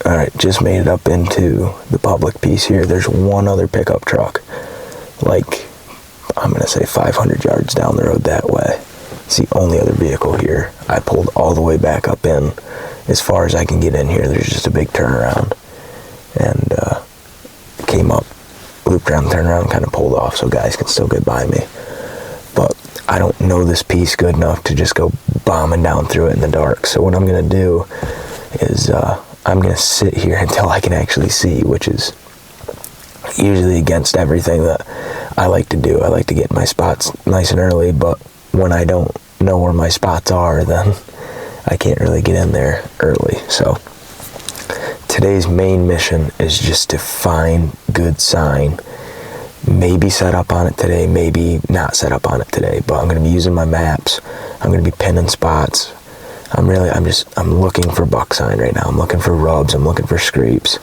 Alright, just made it up into the public piece here. There's one other pickup truck, like, I'm going to say 500 yards down the road that way. It's the only other vehicle here. I pulled all the way back up in. As far as I can get in here, there's just a big turnaround. And came up, looped around, turned around, and kind of pulled off so guys can still get by me. But I don't know this piece good enough to just go bombing down through it in the dark. So what I'm going to do is I'm going to sit here until I can actually see, which is usually against everything that I like to do. I like to get my spots nice and early, but when I don't know where my spots are, then I can't really get in there early. So today's main mission is just to find good sign. Maybe set up on it today, maybe not set up on it today, but I'm going to be using my maps. I'm going to be pinning spots. I'm looking for buck sign right now. I'm looking for rubs. I'm looking for scrapes.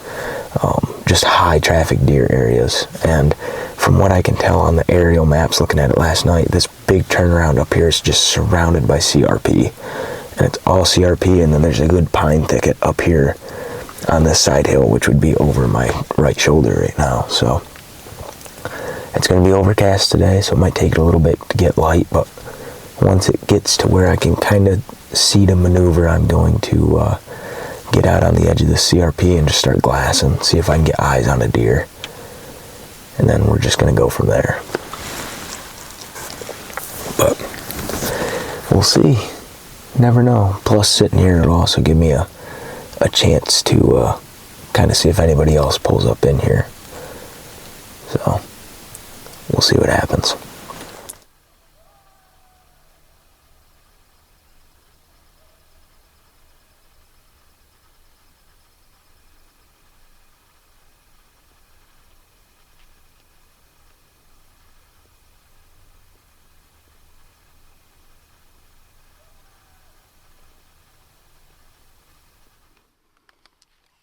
Just high traffic deer areas. And from what I can tell on the aerial maps, looking at it last night, this big turnaround up here is just surrounded by CRP. And it's all CRP, and then there's a good pine thicket up here on this side hill, which would be over my right shoulder right now. So it's going to be overcast today, so it might take it a little bit to get light, but once it gets to where I can kind of see the maneuver, I'm going to get out on the edge of the CRP and just start glassing, see if I can get eyes on a deer, and then we're just going to go from there. But we'll see. Never know. Plus, sitting here will also give me a chance to kind of see if anybody else pulls up in here. So we'll see what happens.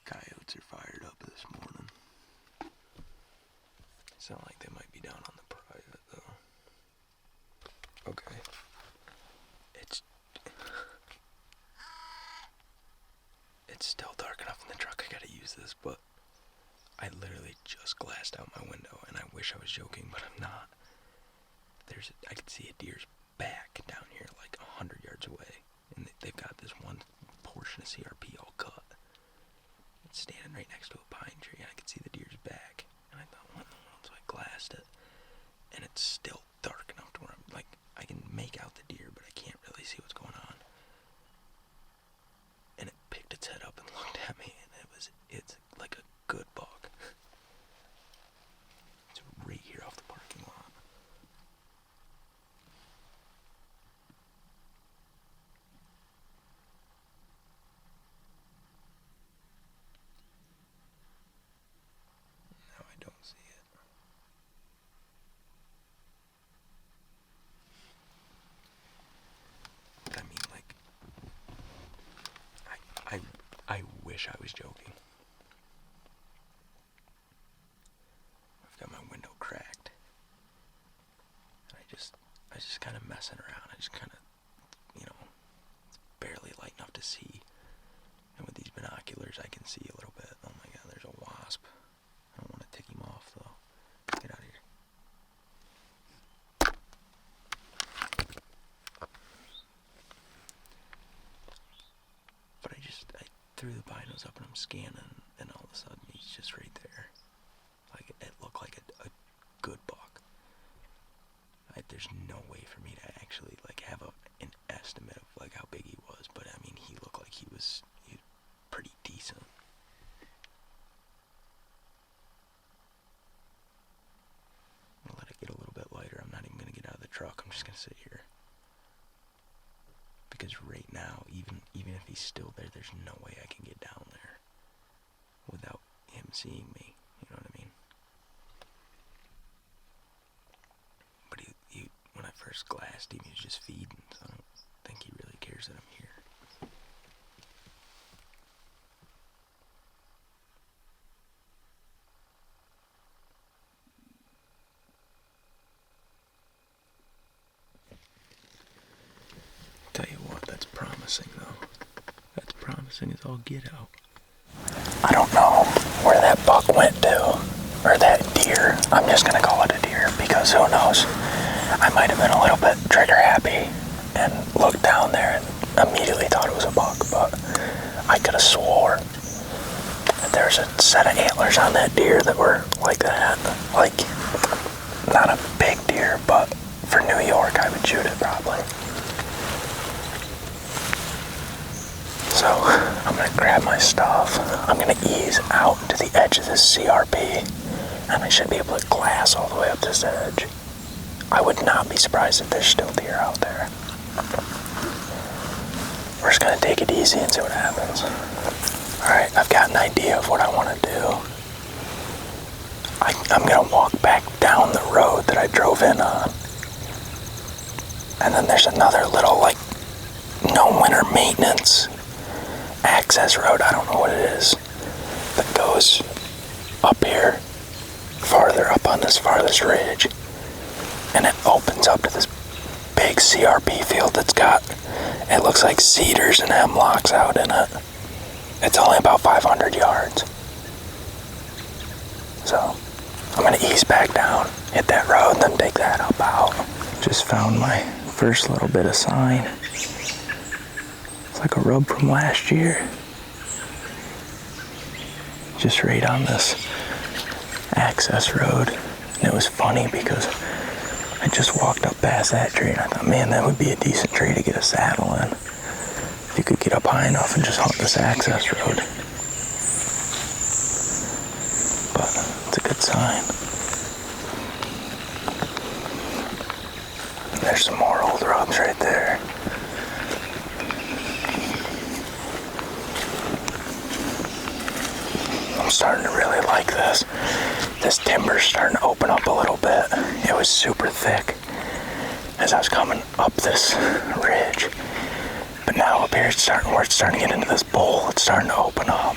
Coyotes are fired up this morning. Sound like they might be down on the private though. Okay. It's still dark enough in the truck. I gotta use this, but I literally just glassed out my window, and I wish I was joking, but I'm not. I can see a deer's back down here, like 100 yards away, and they've got this one portion of CRP all cut. It's standing right next to a pine tree, and I could see the deer's back. And I thought, what in the world? So I glassed it, and it's still dark enough to where I can make out the deer, but I can't really see what's going on. And it picked its head up and looked at me, and it's like a good buck. It's right here off the parking lot. Now I don't see it. I mean, like, I wish I was joking. I've got my window cracked. And I just kind of messing around. I just kind of, it's barely light enough to see. And with these binoculars, I can see a little bit. Oh my God, there's a wasp. I don't want to tick him off though. Get out of here. But I threw the binos up and I'm scanning, and all of a sudden he's just right there. Like, it looked like a good buck. There's no way for me to actually have an estimate of how big he was, but I mean, he looked like he was pretty decent. I'm gonna let it get a little bit lighter. I'm not even gonna get out of the truck. I'm just gonna sit here. Because right now, even if he's still there, there's no way I can get down there without him seeing me. You know what I mean? But he when I first glassed him, he was just feeding, so I don't think he really cares that I'm here. Tell you what, that's promising though. That's promising as all get out. I don't I'm just gonna call it a deer because who knows? I might have been a little bit trigger happy and looked down there and immediately thought it was a buck, but I could have swore that there's a set of antlers on that deer that were like that. Like, not a big deer, but for New York I would shoot it probably. So I'm gonna grab my stuff. I'm gonna ease out to the edge of this CRP, and I should be able to glass all the way up this edge. I would not be surprised if there's still deer out there. We're just gonna take it easy and see what happens. Alright, I've got an idea of what I want to do. I'm gonna walk back down the road that I drove in on. And then there's another little, like, no winter maintenance access road, I don't know what it is, that goes up here, farther up on this farthest ridge. And it opens up to this big CRP field that's got, it looks like cedars and hemlocks out in it. It's only about 500 yards. So I'm gonna ease back down, hit that road, and then take that up out. Just found my first little bit of sign. It's like a rub from last year. Just right on this access road. And it was funny because I just walked up past that tree and I thought, man, that would be a decent tree to get a saddle in. If you could get up high enough and just hunt this access road. But it's a good sign. And there's some more old rubs right there. I'm starting to really like this. This timber's starting to open up a little bit. It was super thick as I was coming up this ridge. But now up here it's starting to get into this bowl. It's starting to open up.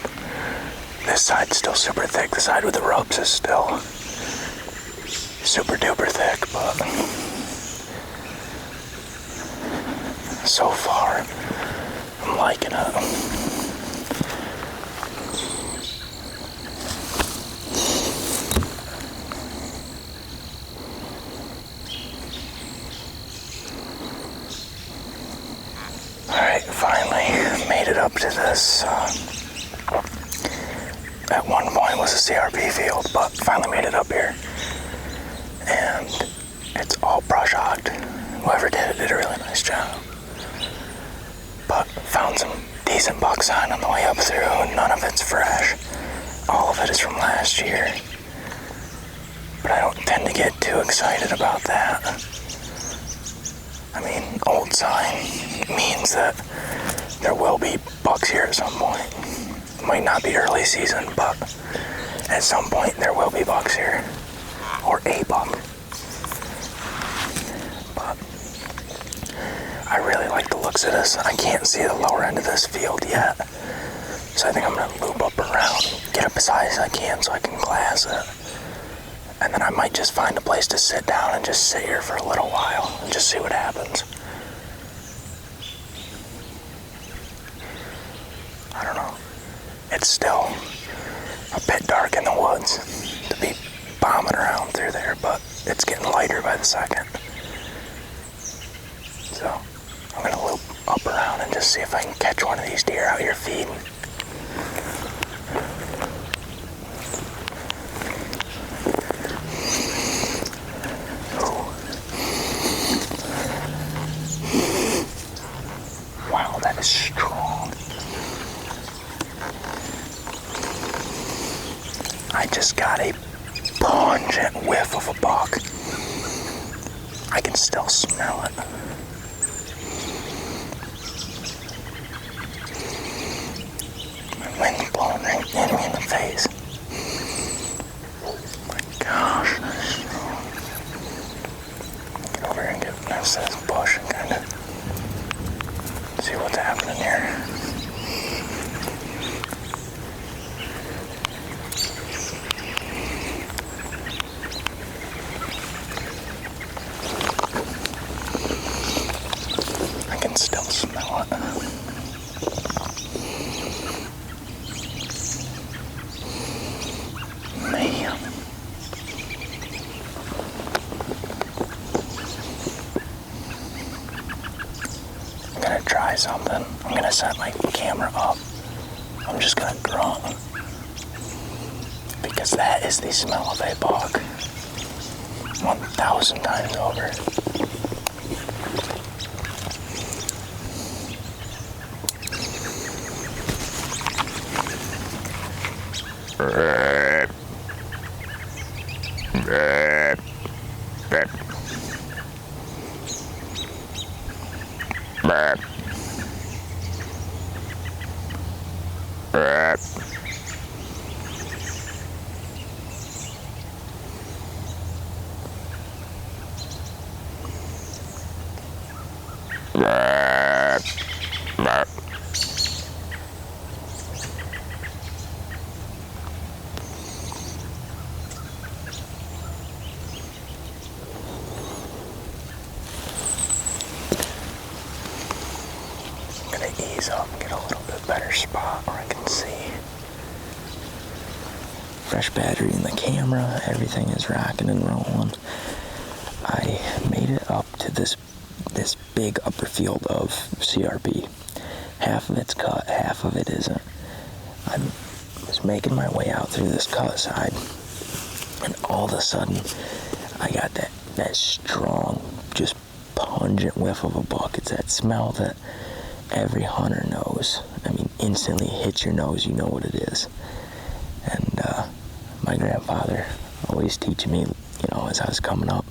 This side's still super thick. The side with the rubs is still super duper thick, but so far I'm liking it. Finally made it up to this, at one point was a CRP field, but finally made it up here. And it's all brush hogged. Whoever did it did a really nice job. But found some decent buck sign on the way up through, and none of it's fresh. All of it is from last year. But I don't tend to get too excited about that. I mean, old sign means that there will be bucks here at some point. Might not be early season, but at some point there will be bucks here. Or a buck. But I really like the looks of this. I can't see the lower end of this field yet. So I think I'm going to loop up around, get up as high as I can so I can glass it. And then I might just find a place to sit down and just sit here for a little while and just see what happens. I don't know. It's still a bit dark in the woods to be bombing around through there, but it's getting lighter by the second. So I'm going to loop up around and just see if I can catch one of these deer out here feeding. Wow, that is strong. I just got a pungent whiff of a buck. I can still smell it. My wind's blowing right in me in the face. Oh my gosh, that's strong. Get over here and get next to this bush and kind of see what's happening here. something. I'm gonna set my camera up. I'm just gonna grunt. Because that is the smell of a buck. 1,000 times over. I'm gonna ease up and get a little bit better spot where I can see. Fresh battery in the camera, everything is rocking and rolling. I made it up to this big upper field of CRP. Half of it's cut, half of it isn't. I was making my way out through this cut side, and all of a sudden, I got that strong, just pungent whiff of a buck. It's that smell that every hunter knows. I mean, instantly hits your nose, you know what it is. And my grandfather always teaching me, you know, as I was coming up,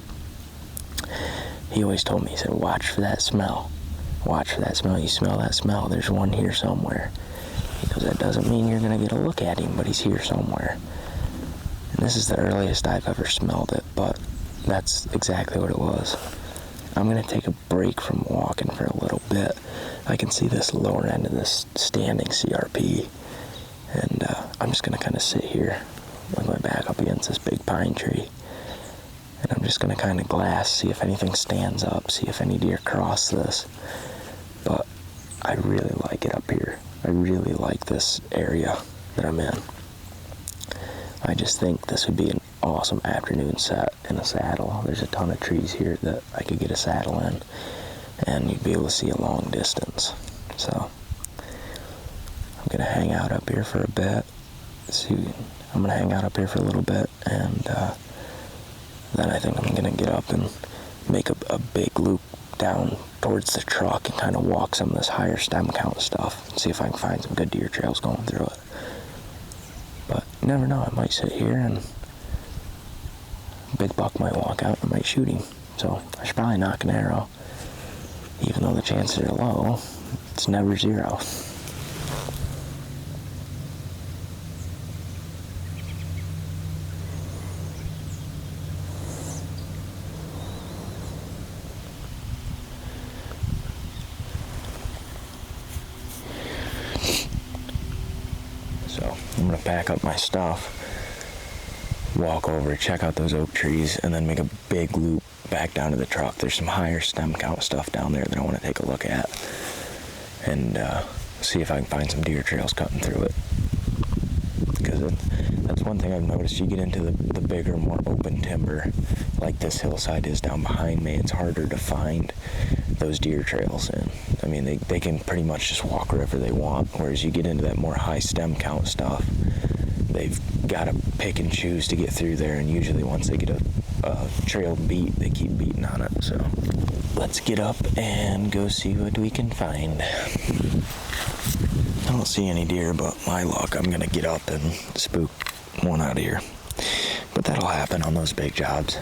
he always told me, he said, watch for that smell. Watch for that smell. You smell that smell, there's one here somewhere. He goes, that doesn't mean you're going to get a look at him, but he's here somewhere. And this is the earliest I've ever smelled it, but that's exactly what it was. I'm going to take a break from walking for a little bit. I can see this lower end of this standing CRP, and I'm just going to kind of sit here with my back up against this big pine tree, and I'm just going to kind of glass, see if anything stands up, see if any deer cross this. But I really like it up here. I really like this area that I'm in. I just think this would be an awesome afternoon set in a saddle. There's a ton of trees here that I could get a saddle in, and you'd be able to see a long distance. So I'm gonna hang out up here for a bit. I'm gonna hang out up here for a little bit, and then I think I'm gonna get up and make a big loop down towards the truck and kind of walk some of this higher stem count stuff and see if I can find some good deer trails going through it. But you never know, I might sit here and a big buck might walk out and I might shoot him. So I should probably knock an arrow. Even though the chances are low, it's never zero. So I'm gonna pack up my stuff, walk over, check out those oak trees, and then make a big loop back down to the truck. There's some higher stem count stuff down there that I want to take a look at, and see if I can find some deer trails cutting through it. Because that's one thing I've noticed. You get into the bigger, more open timber, like this hillside is down behind me, it's harder to find those deer trails in. I mean, they can pretty much just walk wherever they want, whereas you get into that more high stem count stuff, they've got to pick and choose to get through there, and usually once they get a trail beat, they keep beating on it. So let's get up and go see what we can find. I don't see any deer, but my luck, I'm gonna get up and spook one out of here. But that'll happen on those big jobs.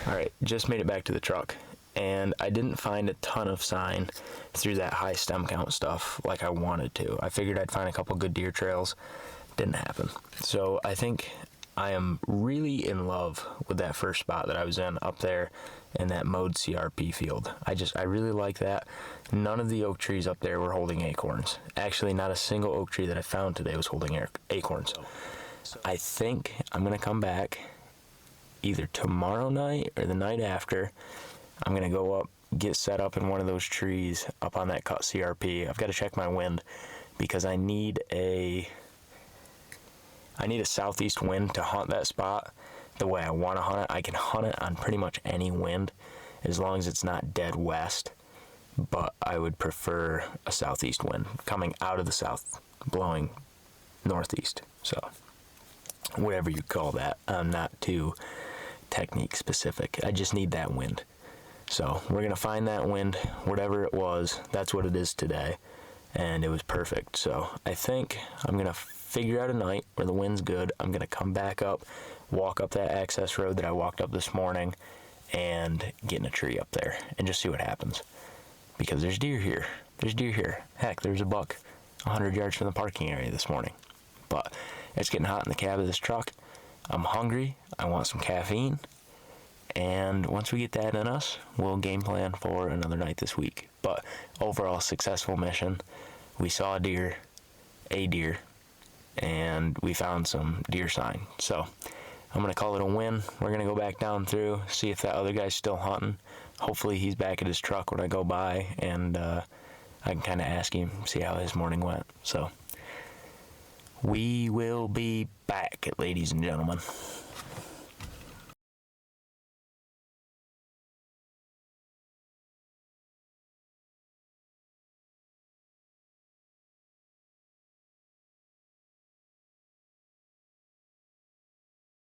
Alright, just made it back to the truck, and I didn't find a ton of sign through that high stem count stuff like I wanted to. I figured I'd find a couple good deer trails. Didn't happen. So I think I am really in love with that first spot that I was in up there in that mowed CRP field. I really like that. None of the oak trees up there were holding acorns. Actually, not a single oak tree that I found today was holding acorns. I think I'm gonna come back either tomorrow night or the night after. I'm gonna go up, get set up in one of those trees up on that cut CRP. I've got to check my wind because I need a southeast wind to hunt that spot the way I want to hunt it. I can hunt it on pretty much any wind as long as it's not dead west. but I would prefer a southeast wind coming out of the south, blowing northeast. So whatever you call that, I'm not too technique specific. I just need that wind. So we're gonna find that wind, whatever it was. That's what it is today, and it was perfect. So I think I'm gonna figure out a night where the wind's good. I'm gonna come back up, walk up that access road that I walked up this morning, and get in a tree up there and just see what happens. Because there's deer here. There's deer here. Heck, there's a buck 100 yards from the parking area this morning. But it's getting hot in the cab of this truck. I'm hungry. I want some caffeine. And once we get that in us, we'll game plan for another night this week. But overall, successful mission. We saw a deer, and we found some deer sign. So I'm going to call it a win. We're going to go back down through, see if that other guy's still hunting. Hopefully he's back at his truck when I go by, and I can kind of ask him, see how his morning went. So we will be back, ladies and gentlemen.